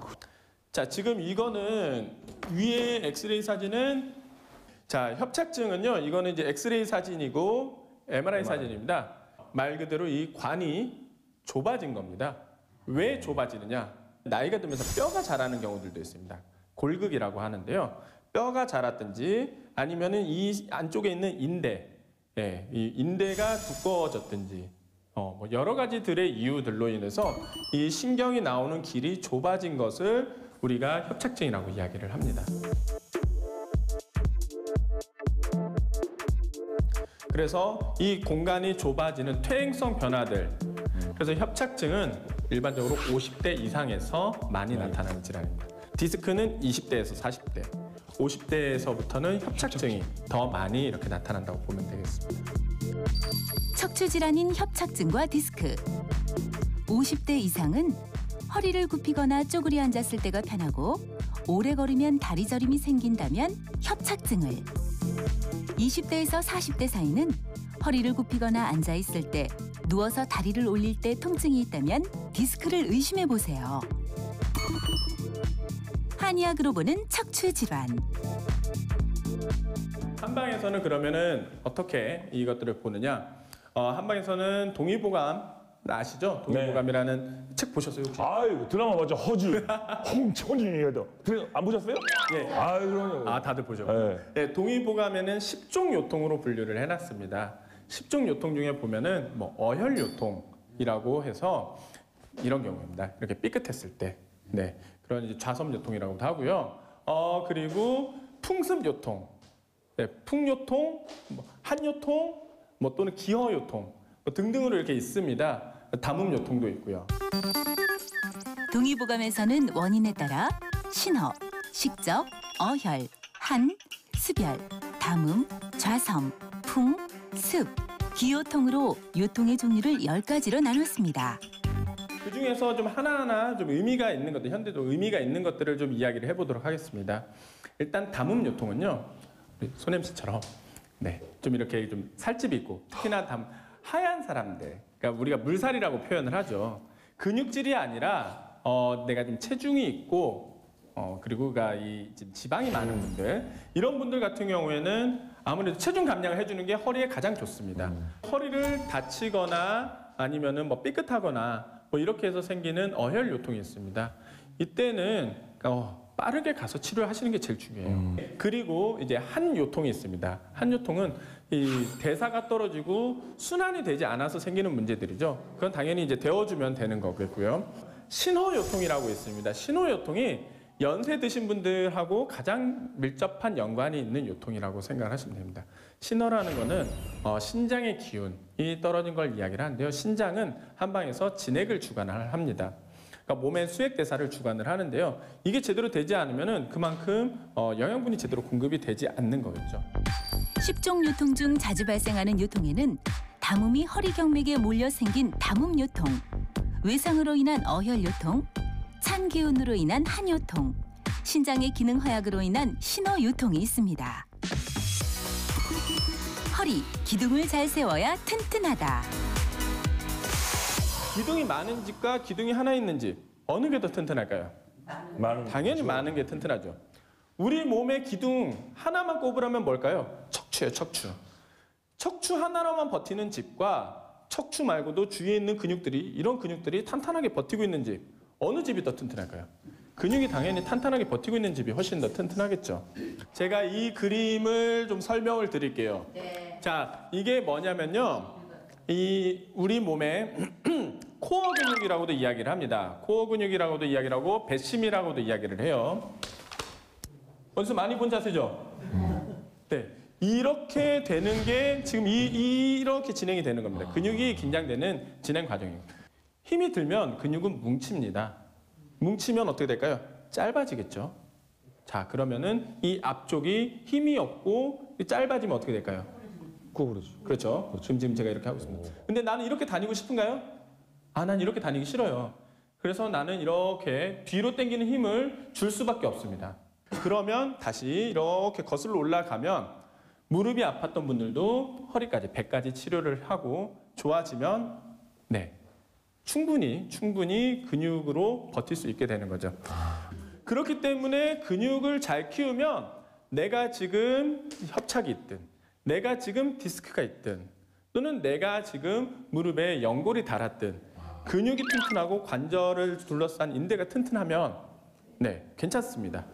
자, 지금 이거는 위에 엑스레이 사진은 자, 협착증은요. 이거는 이제 엑스레이 사진이고 MRI 사진입니다. 말 그대로 이 관이 좁아진 겁니다. 왜 좁아지느냐? 나이가 들면서 뼈가 자라는 경우들도 있습니다. 골극이라고 하는데요. 뼈가 자랐든지 아니면은 이 안쪽에 있는 인대, 이 인대가 두꺼워졌든지 뭐 여러 가지들의 이유들로 인해서 이 신경이 나오는 길이 좁아진 것을 우리가 협착증이라고 이야기를 합니다. 그래서 이 공간이 좁아지는 퇴행성 변화들, 그래서 협착증은 일반적으로 50대 이상에서 많이 나타나는 질환입니다. 디스크는 20대에서 40대, 50대에서부터는 협착증이 더 많이 이렇게 나타난다고 보면 되겠습니다. 척추 질환인 협착증과 디스크. 50대 이상은 허리를 굽히거나 쪼그려 앉았을 때가 편하고 오래 걸으면 다리 저림이 생긴다면 협착증을, 20대에서 40대 사이는 허리를 굽히거나 앉아 있을 때, 누워서 다리를 올릴 때 통증이 있다면 디스크를 의심해 보세요. 한의학으로 보는 척추 질환. 한방에서는 그러면은 어떻게 이것들을 보느냐? 한방에서는 동의보감 아시죠? 동의보감이라는 책 보셨어요 혹시? 아유 드라마 맞죠? 허즈, 홍천이에도. 안 보셨어요? 예. 아유 그럼요. 아 다들 보셨고. 네. 네, 동의보감에는 10종 요통으로 분류를 해놨습니다. 10종 요통 중에 보면은 뭐 어혈 요통이라고 해서 이런 경우입니다. 이렇게 삐끗했을 때, 네 그런 이제 좌섬 요통이라고도 하고요. 그리고 풍습 요통, 네, 풍요통, 뭐 한요통, 뭐 또는 기허 요통 뭐 등등으로 이렇게 있습니다. 담음 요통도 있고요. 동의보감에서는 원인에 따라 신허, 식적, 어혈, 한, 습열, 담음, 좌섬, 풍, 습, 기요통으로 요통의 종류를 10가지로 나눴습니다. 그 중에서 좀 하나하나 좀 의미가 있는 것들, 현대도 의미가 있는 것들을 좀 이야기를 해보도록 하겠습니다. 일단 담음 요통은요, 우리 소냄 씨처럼 네, 좀 이렇게 좀 살집이 있고 특히나 하얀 사람들, 그러니까 우리가 물살이라고 표현을 하죠. 근육질이 아니라 내가 좀 체중이 있고 그리고가 이 지방이 많은 분들, 이런 분들 같은 경우에는 아무래도 체중 감량을 해주는 게 허리에 가장 좋습니다. 허리를 다치거나 아니면은 뭐 삐끗하거나 뭐 이렇게 해서 생기는 어혈 요통이 있습니다. 이때는 빠르게 가서 치료하시는 게 제일 중요해요. 그리고 이제 한 요통이 있습니다. 한 요통은 이 대사가 떨어지고 순환이 되지 않아서 생기는 문제들이죠. 그건 당연히 이제 데워주면 되는 거겠고요. 신호 요통이라고 있습니다. 신호 요통이 연세 드신 분들하고 가장 밀접한 연관이 있는 요통이라고 생각하시면 됩니다. 신호라는 거는 신장의 기운이 떨어진 걸 이야기를 하는데요. 신장은 한방에서 진액을 주관합니다. 그러니까 몸의 수액 대사를 주관을 하는데요. 이게 제대로 되지 않으면은 그만큼 영양분이 제대로 공급이 되지 않는 거겠죠. 10종 요통 중 자주 발생하는 요통에는 담음이 허리 경맥에 몰려 생긴 담음 요통, 외상으로 인한 어혈 요통, 찬 기운으로 인한 한 요통, 신장의 기능 허약으로 인한 신어 요통이 있습니다. 허리, 기둥을 잘 세워야 튼튼하다. 기둥이 많은 집과 기둥이 하나 있는 집, 어느 게 더 튼튼할까요? 당연히 많은 게 튼튼하죠. 우리 몸의 기둥 하나만 꼽으라면 뭘까요? 척추예요, 척추. 척추 하나로만 버티는 집과 척추 말고도 주위에 있는 근육들이, 이런 근육들이 탄탄하게 버티고 있는 집, 어느 집이 더 튼튼할까요? 근육이 당연히 탄탄하게 버티고 있는 집이 훨씬 더 튼튼하겠죠. 제가 이 그림을 좀 설명을 드릴게요. 네. 자, 이게 뭐냐면요. 이 우리 몸에 코어 근육이라고도 이야기를 합니다. 코어 근육이라고도 이야기를 하고 배심이라고도 이야기를 해요. 어디서 많이 본 자세죠? 네. 이렇게 되는 게 지금 이렇게 진행이 되는 겁니다. 근육이 긴장되는 진행 과정입니다. 힘이 들면 근육은 뭉칩니다. 뭉치면 어떻게 될까요? 짧아지겠죠. 자, 그러면은 이 앞쪽이 힘이 없고 짧아지면 어떻게 될까요? 그렇죠. 지금 제가 이렇게 하고 있습니다. 근데 나는 이렇게 다니고 싶은가요? 난 이렇게 다니기 싫어요. 그래서 나는 이렇게 뒤로 당기는 힘을 줄 수밖에 없습니다. 그러면 다시 이렇게 거슬러 올라가면 무릎이 아팠던 분들도 허리까지, 배까지 치료를 하고 좋아지면 네, 충분히 근육으로 버틸 수 있게 되는 거죠. 그렇기 때문에 근육을 잘 키우면 내가 지금 협착이 있든, 내가 지금 디스크가 있든, 또는 내가 지금 무릎에 연골이 닳았든, 근육이 튼튼하고 관절을 둘러싼 인대가 튼튼하면 네, 괜찮습니다.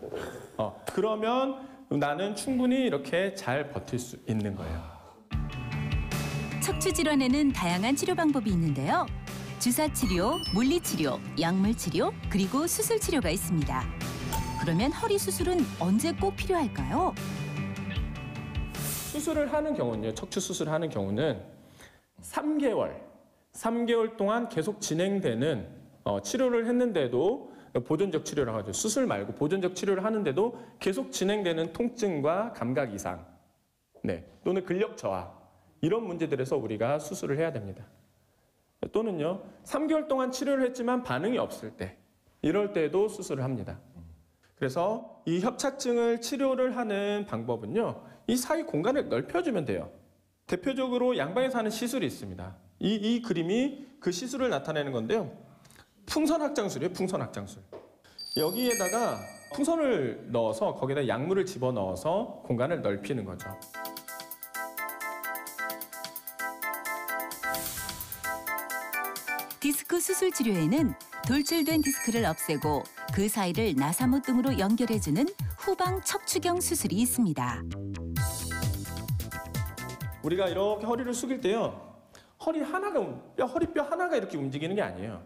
그러면 나는 충분히 이렇게 잘 버틸 수 있는 거예요. 척추 질환에는 다양한 치료 방법이 있는데요. 주사 치료, 물리 치료, 약물 치료, 그리고 수술 치료가 있습니다. 그러면 허리 수술은 언제 꼭 필요할까요? 수술을 하는 경우는요, 척추 수술을 하는 경우는 3개월 동안 계속 진행되는 치료를 했는데도 보존적 치료를 하죠. 수술 말고 보존적 치료를 하는데도 계속 진행되는 통증과 감각 이상, 네, 또는 근력 저하, 이런 문제들에서 우리가 수술을 해야 됩니다. 또는요, 3개월 동안 치료를 했지만 반응이 없을 때, 이럴 때도 수술을 합니다. 그래서 이 협착증을 치료를 하는 방법은요, 이 사이 공간을 넓혀주면 돼요. 대표적으로 양방에서 하는 시술이 있습니다. 이 그림이 그 시술을 나타내는 건데요. 풍선확장술이에요, 풍선확장술. 여기에다가 풍선을 넣어서 거기다 약물을 집어넣어서 공간을 넓히는 거죠. 디스크 수술 치료에는 돌출된 디스크를 없애고 그 사이를 나사못 등으로 연결해주는 후방 척추경 수술이 있습니다. 우리가 이렇게 허리를 숙일 때요, 허리뼈 하나가 이렇게 움직이는 게 아니에요.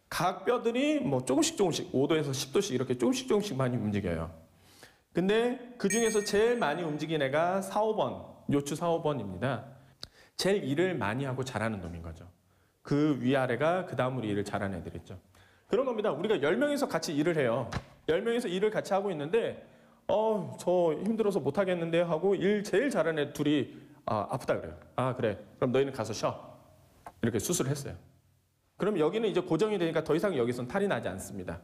각 뼈들이 뭐 조금씩 5도에서 10도씩 이렇게 조금씩 많이 움직여요. 근데 그 중에서 제일 많이 움직인 애가 4, 5번, 요추 4, 5번입니다. 제일 일을 많이 하고 잘하는 놈인 거죠. 그 위아래가 그 다음으로 일을 잘하는 애들이죠. 그런 겁니다. 우리가 10명이서 같이 일을 해요. 10명이서 일을 같이 하고 있는데 저 힘들어서 못하겠는데 하고 일 제일 잘하는 애 둘이 아프다 그래요. 그래. 그럼 너희는 가서 쉬어. 이렇게 수술을 했어요. 그럼 여기는 이제 고정이 되니까 더 이상 여기선 탈이 나지 않습니다.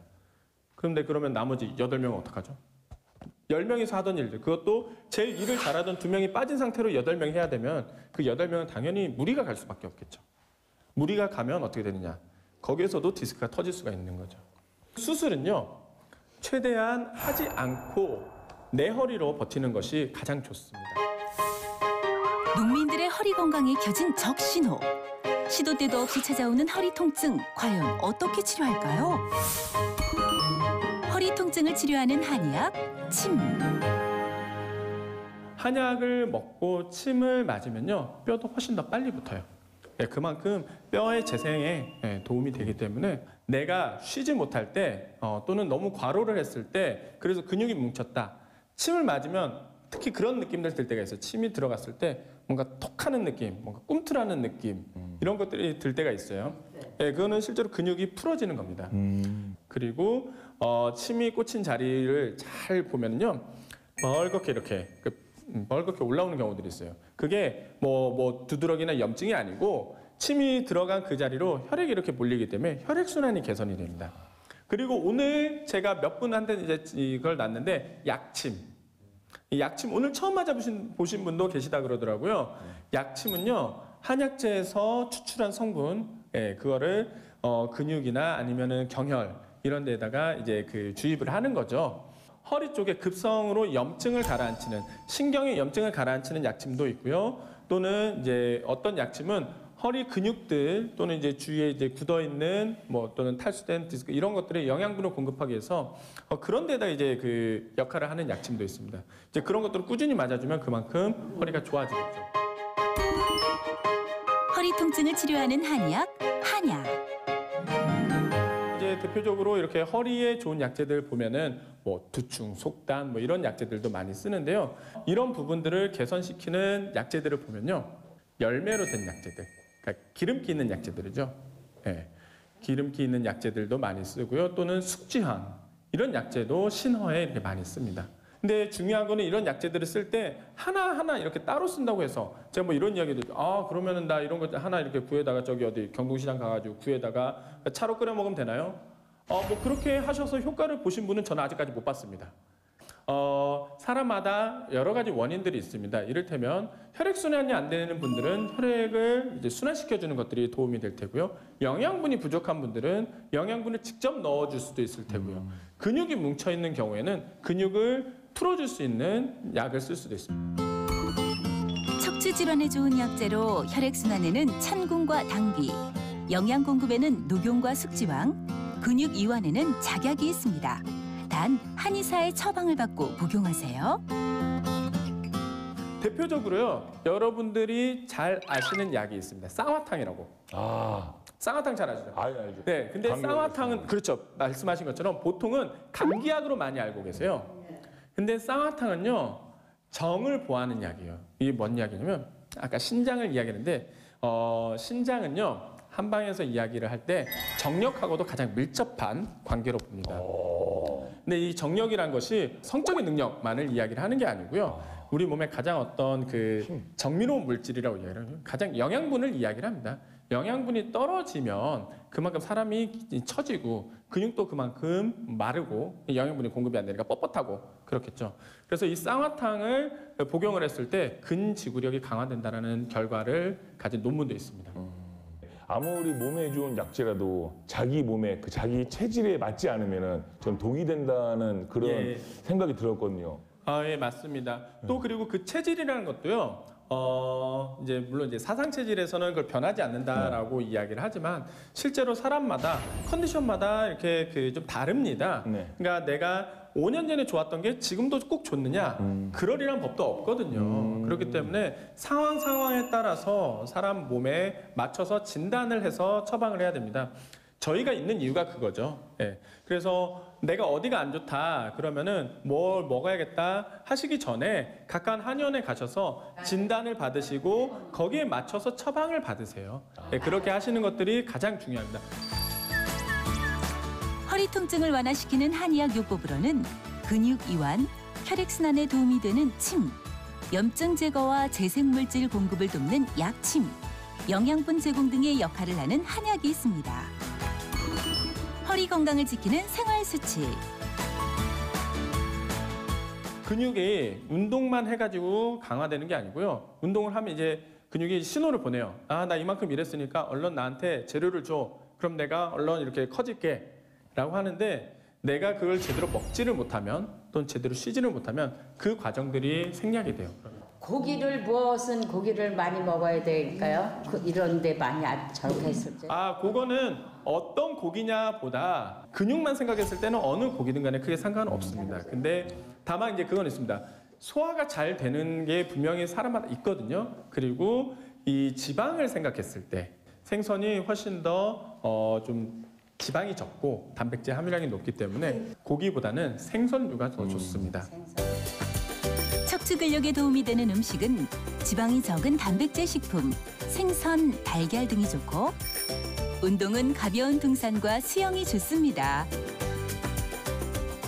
그런데 그러면 나머지 8명은 어떡하죠? 10명이서 하던 일들, 그것도 제일 일을 잘하던 2명이 빠진 상태로 8명이 해야 되면 그 8명은 당연히 무리가 갈 수밖에 없겠죠. 무리가 가면 어떻게 되느냐? 거기에서도 디스크가 터질 수가 있는 거죠. 수술은요, 최대한 하지 않고 내 허리로 버티는 것이 가장 좋습니다. 농민들의 허리 건강에 켜진 적신호. 시도 때도 없이 찾아오는 허리 통증, 과연 어떻게 치료할까요? 허리 통증을 치료하는 한약, 침. 한약을 먹고 침을 맞으면요, 뼈도 훨씬 더 빨리 붙어요. 그만큼 뼈의 재생에 도움이 되기 때문에 내가 쉬지 못할 때 또는 너무 과로를 했을 때 그래서 근육이 뭉쳤다. 침을 맞으면 특히 그런 느낌들 들 때가 있어요. 침이 들어갔을 때 뭔가 톡하는 느낌, 뭔가 꿈틀하는 느낌 이런 것들이 들 때가 있어요. 그거는 실제로 근육이 풀어지는 겁니다. 그리고 침이 꽂힌 자리를 잘 보면요, 멀겋게 이렇게 멀겋게 올라오는 경우들이 있어요. 그게 뭐 두드러기나 염증이 아니고 침이 들어간 그 자리로 혈액이 이렇게 몰리기 때문에 혈액순환이 개선이 됩니다. 그리고 오늘 제가 몇 분한테 이제 이걸 놨는데 약침. 이 약침 오늘 처음 보신 분도 계시다 그러더라고요. 약침은요, 한약재에서 추출한 성분, 그거를 근육이나 아니면은 경혈 이런 데다가 이제 그 주입을 하는 거죠. 허리 쪽에 급성으로 염증을 가라앉히는, 신경의 염증을 가라앉히는 약침도 있고요. 또는 이제 어떤 약침은 허리 근육들 또는 이제 주위에 이제 굳어 있는 또는 탈수된 디스크 이런 것들에 영양분을 공급하기 위해서 그런 데다 이제 그 역할을 하는 약침도 있습니다. 이제 그런 것들을 꾸준히 맞아주면 그만큼 허리가 좋아지겠죠. 허리 통증을 치료하는 한약, 한약. 이제 대표적으로 이렇게 허리에 좋은 약재들 보면은 두충, 속단 이런 약재들도 많이 쓰는데요. 이런 부분들을 개선시키는 약재들을 보면요, 열매로 된 약재들, 그러니까 기름기 있는 약재들이죠. 기름기 있는 약재들도 많이 쓰고요. 또는 숙지향 이런 약재도 신허에 이렇게 많이 씁니다. 근데 중요한 거는 이런 약재들을 쓸 때 하나하나 이렇게 따로 쓴다고 해서 제가 이런 이야기도 그러면은 나 이런 거 하나 이렇게 구에다가 저기 어디 경동시장 가가지고 구에다가 차로 끓여 먹으면 되나요? 그렇게 하셔서 효과를 보신 분은 저는 아직까지 못 봤습니다. 사람마다 여러 가지 원인들이 있습니다. 이를테면 혈액순환이 안 되는 분들은 혈액을 이제 순환시켜주는 것들이 도움이 될 테고요. 영양분이 부족한 분들은 영양분을 직접 넣어줄 수도 있을 테고요. 근육이 뭉쳐있는 경우에는 근육을 풀어줄 수 있는 약을 쓸 수도 있습니다. 척추 질환에 좋은 약재로 혈액순환에는 찬군과 당귀, 영양 공급에는 녹용과 숙지황, 근육 이완에는 작약이 있습니다. 단 한의사의 처방을 받고 복용하세요. 대표적으로요, 여러분들이 잘 아시는 약이 있습니다. 쌍화탕이라고. 쌍화탕 잘 아시죠? 알죠. 네, 근데 쌍화탕은 그렇죠. 말씀하신 것처럼 보통은 감기약으로 많이 알고 계세요. 근데 쌍화탕은요, 정을 보하는 약이에요. 이게 뭔 약이냐면 아까 신장을 이야기했는데 신장은요, 한방에서 이야기를 할 때 정력하고도 가장 밀접한 관계로 봅니다. 근데 이 정력이란 것이 성적인 능력만을 이야기를 하는 게 아니고요. 우리 몸에 가장 어떤 그 정밀로운 물질이라고 이야기를 해요. 가장 영양분을 이야기를 합니다. 영양분이 떨어지면 그만큼 사람이 처지고 근육도 그만큼 마르고 영양분이 공급이 안 되니까 뻣뻣하고 그렇겠죠. 그래서 이 쌍화탕을 복용을 했을 때 근지구력이 강화된다는 결과를 가진 논문도 있습니다. 아무리 몸에 좋은 약재라도 자기 몸에 그 자기 체질에 맞지 않으면은 전 독이 된다는 그런 예. 생각이 들었거든요. 아, 예, 맞습니다. 또 그리고 그 체질이라는 것도요. 이제 물론 이제 사상 체질에서는 그걸 변하지 않는다라고 이야기를 하지만 실제로 사람마다 컨디션마다 이렇게 그 좀 다릅니다. 네. 그러니까 내가 5년 전에 좋았던 게 지금도 꼭 좋느냐? 그러리란 법도 없거든요. 그렇기 때문에 상황에 따라서 사람 몸에 맞춰서 진단을 해서 처방을 해야 됩니다. 저희가 있는 이유가 그거죠. 예. 그래서 내가 어디가 안 좋다 그러면은 뭘 먹어야겠다 하시기 전에 가까운 한의원에 가셔서 진단을 받으시고 거기에 맞춰서 처방을 받으세요. 예, 그렇게 하시는 것들이 가장 중요합니다. 허리 통증을 완화시키는 한의학 요법으로는 근육 이완, 혈액순환에 도움이 되는 침, 염증 제거와 재생물질 공급을 돕는 약침, 영양분 제공 등의 역할을 하는 한약이 있습니다. 허리 건강을 지키는 생활 수칙. 근육이 운동만 해가지고 강화되는 게 아니고요. 운동을 하면 이제 근육이 신호를 보내요. 아, 나 이만큼 일했으니까 얼른 나한테 재료를 줘. 그럼 내가 얼른 이렇게 커질게. 라고 하는데 내가 그걸 제대로 먹지를 못하면 또는 제대로 쉬지를 못하면 그 과정들이 생략이 돼요. 고기를 무엇은 고기를 많이 먹어야 될까요? 이런 데 많이 저렇게 했을 때. 아, 그거는 어떤 고기냐보다 근육만 생각했을 때는 어느 고기든 간에 크게 상관은 없습니다. 근데 다만 이제 그건 있습니다. 소화가 잘 되는 게 분명히 사람마다 있거든요. 그리고 이 지방을 생각했을 때 생선이 훨씬 더 좀 지방이 적고 단백질 함유량이 높기 때문에 고기보다는 생선류가 더 좋습니다. 척추 근력에 도움이 되는 음식은 지방이 적은 단백질 식품, 생선, 달걀 등이 좋고 운동은 가벼운 등산과 수영이 좋습니다.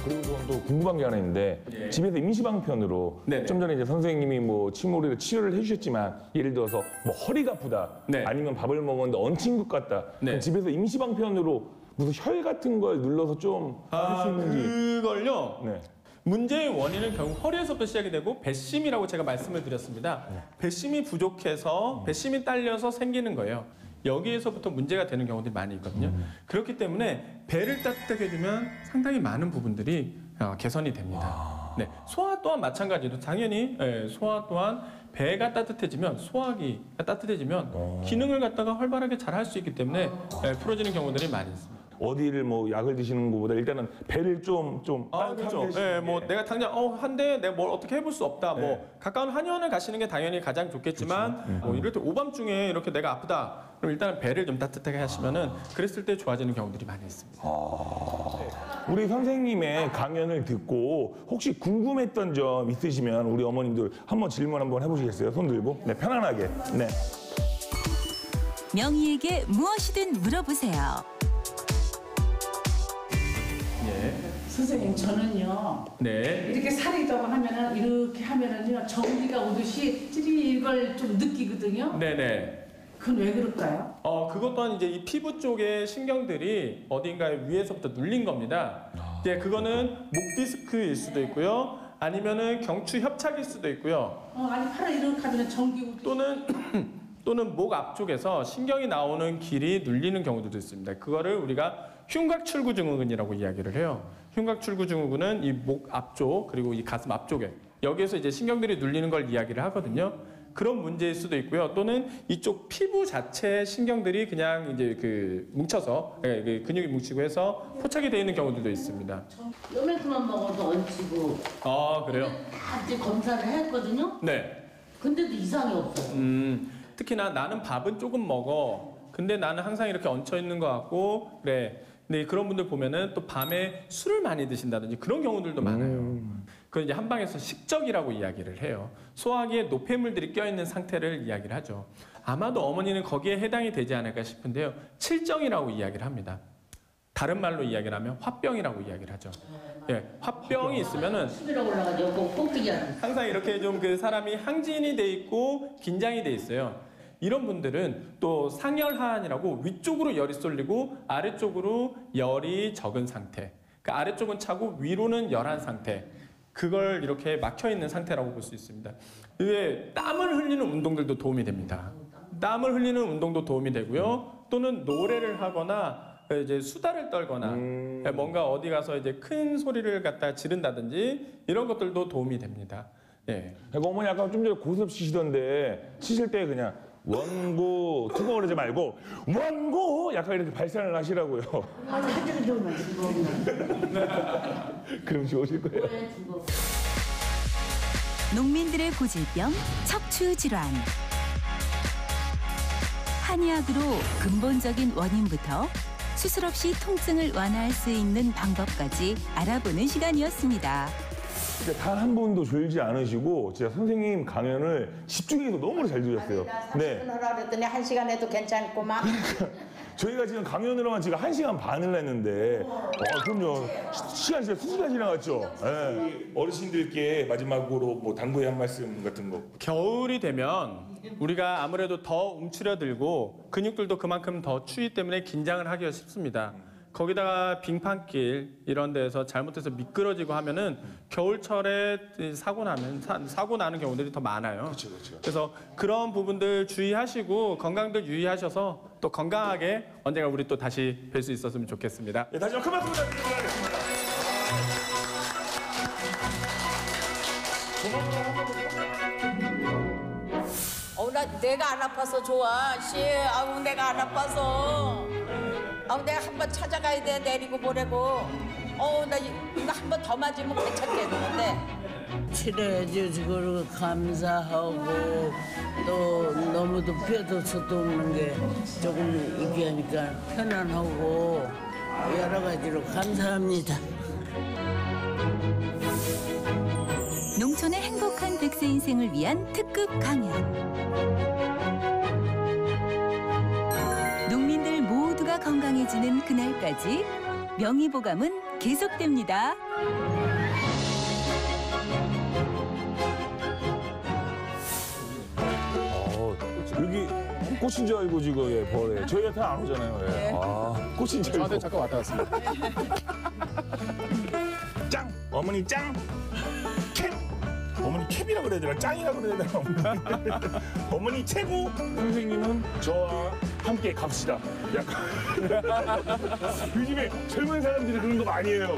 그리고 저는 또 궁금한 게 하나 있는데 예. 집에서 임시방편으로 네네. 좀 전에 이제 선생님이 뭐 침으로 치료를 해주셨지만 예를 들어서 뭐 허리가 아프다 네. 아니면 밥을 먹었는데 얹힌 것 같다 네. 그럼 집에서 임시방편으로 무슨 혈 같은 걸 눌러서 좀 할 수 있는지 그걸요. 네. 문제의 원인은 결국 허리에서부터 시작이 되고 배심이라고 제가 말씀을 드렸습니다. 배심이 부족해서 배심이 딸려서 생기는 거예요. 여기에서부터 문제가 되는 경우들이 많이 있거든요. 그렇기 때문에 배를 따뜻하게 해주면 상당히 많은 부분들이 개선이 됩니다. 네, 소화 또한 마찬가지로 당연히 소화 또한 배가 따뜻해지면 소화기가 따뜻해지면 기능을 갖다가 활발하게 잘 할 수 있기 때문에 풀어지는 경우들이 많이 있습니다. 어디를 뭐 약을 드시는 것보다 일단은 배를 좀 그렇죠. 예, 뭐 내가 당장 한데 내가 뭘 어떻게 해볼 수 없다. 뭐 가까운 한의원을 가시는 게 당연히 가장 좋겠지만 뭐 이럴 때 오밤중에 이렇게 내가 아프다. 그럼 일단은 배를 좀 따뜻하게 하시면은 그랬을 때 좋아지는 경우들이 많이 있습니다. 우리 선생님의 강연을 듣고 혹시 궁금했던 점 있으시면 우리 어머님들 한번 질문 한번 해보시겠어요? 손 들고 네 편안하게 네. 명희에게 무엇이든 물어보세요. 선생님 저는요 네. 이렇게 살이 더 하면은 이렇게 하면은요 전기가 오듯이 찌릿 이걸 좀 느끼거든요. 네네. 그건 왜 그럴까요? 그것 또한 이제 이 피부 쪽의 신경들이 어딘가에 위에서부터 눌린 겁니다. 이제 그거는 목 디스크일 수도 있고요. 아니면은 경추 협착일 수도 있고요. 아니 팔을 이렇게 하면 전기 오듯이 또는 목 앞쪽에서 신경이 나오는 길이 눌리는 경우도 있습니다. 그거를 우리가 흉곽출구증후군이라고 이야기를 해요. 흉곽출구증후군은 이 목 앞쪽 그리고 이 가슴 앞쪽에 여기에서 이제 신경들이 눌리는 걸 이야기를 하거든요. 그런 문제일 수도 있고요. 또는 이쪽 피부 자체의 신경들이 그냥 이제 그 뭉쳐서 근육이 뭉치고 해서 포착이 되어 있는 경우들도 있습니다. 요만큼만 먹어도 얹히고. 아, 그래요? 다 이제 검사를 했거든요. 네. 근데도 이상이 없어요. 특히나 나는 밥은 조금 먹어. 근데 나는 항상 이렇게 얹혀 있는 것 같고 그래. 근데 그런 분들 보면은 또 밤에 술을 많이 드신다든지 그런 경우들도 많아요. 그건 이제 한방에서 식적이라고 이야기를 해요. 소화기에 노폐물들이 껴있는 상태를 이야기를 하죠. 아마도 어머니는 거기에 해당이 되지 않을까 싶은데요. 칠정이라고 이야기를 합니다. 다른 말로 이야기를 하면 화병이라고 이야기를 하죠. 예, 화병이 있으면은 수비로 올라가지고 꼭대기야. 항상 이렇게 좀 그 사람이 항진이 돼 있고 긴장이 돼 있어요. 이런 분들은 또 상열하한이라고 위쪽으로 열이 쏠리고 아래쪽으로 열이 적은 상태. 그러니까 아래쪽은 차고 위로는 열한 상태. 그걸 이렇게 막혀 있는 상태라고 볼 수 있습니다. 왜 땀을 흘리는 운동들도 도움이 됩니다. 땀을 흘리는 운동도 도움이 되고요. 또는 노래를 하거나 이제 수다를 떨거나 뭔가 어디 가서 이제 큰 소리를 갖다 지른다든지 이런 것들도 도움이 됩니다. 예. 그러니까 어머니 아까 좀 전에 고스톱 치시던데 치실 때 그냥 원고 투고 그러지 말고 원고 약간 이렇게 발산을 하시라고요. 그럼 좋으실 거예요. 농민들의 고질병 척추 질환. 한의학으로 근본적인 원인부터 수술 없이 통증을 완화할 수 있는 방법까지 알아보는 시간이었습니다. 단 한 번도 졸지 않으시고 진짜 선생님 강연을 집중해서 너무 잘 들으셨어요. 네. 하라 그랬더니 1시간 해도 괜찮구만. 저희가 지금 강연으로만 지금 1시간 반을 했는데 그럼요. 시간 진짜 2시간 지나갔죠. 네. 어르신들께 마지막으로 뭐 당부의 한 말씀 같은 거. 겨울이 되면 우리가 아무래도 더 움츠려들고 근육들도 그만큼 더 추위 때문에 긴장을 하기가 쉽습니다. 거기다가 빙판길 이런 데서 잘못해서 미끄러지고 하면은 겨울철에 사고 나는 경우들이 더 많아요. 그렇죠. 그래서 그런 부분들 주의하시고 건강들 유의하셔서 또 건강하게 언젠가 우리 또 다시 뵐 수 있었으면 좋겠습니다. 네, 다시 한번 큰 박수 부탁드리겠습니다. 내가 안 아파서 좋아. 아우 내가 안 아파서. 아우 내가 한번 찾아가야 돼. 내리고 보내고. 나 이거 한 번 더 맞으면 괜찮겠는데. 치료해주지 그러고 감사하고 또 너무도 뼈도서도 없는 게 조금 이게 하니까 편안하고 여러 가지로 감사합니다. 농촌의 행복한 백세 인생을 위한 특급 강연. 농민들 모두가 건강해지는 그날까지 명의보감은 계속됩니다. 여기 꽃인 줄 알고 지금 벌에 저희한테 안 오잖아요. 예. 꽃인 줄 알고. 저한테 잠깐 왔다 갔습니다. 짱! 어머니 짱! 캡! 어머니 캡이라 그래야 되나? 짱이라 그래야 되나? 어머니 최고! 선생님은 저와 함께 갑시다. 약간 요즘에 젊은 사람들이 그런 거 많이 해요.